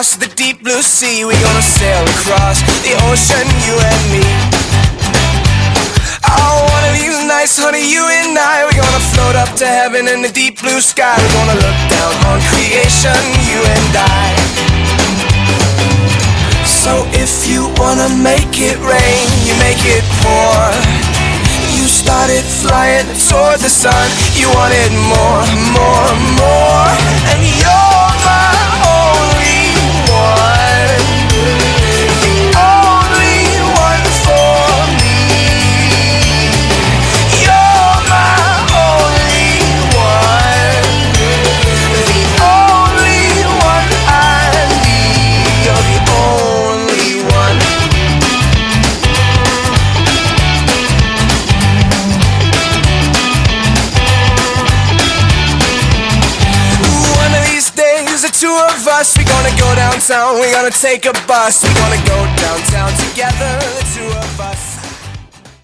across the deep blue sea. We're gonna sail across the ocean, you and me. Oh, one of these nights, honey, you and I, we're gonna float up to heaven in the deep blue sky. We're gonna look down on creation, you and I. So if you wanna make it rain, you make it pour. You started flying toward the sun. You wanted more, more, more. And you're my only one, the only one for me. You're my only one, the only one I need. You're the only one. The two of us, we're gonna go downtown, we're gonna take a bus, we're gonna go downtown together, the two of us.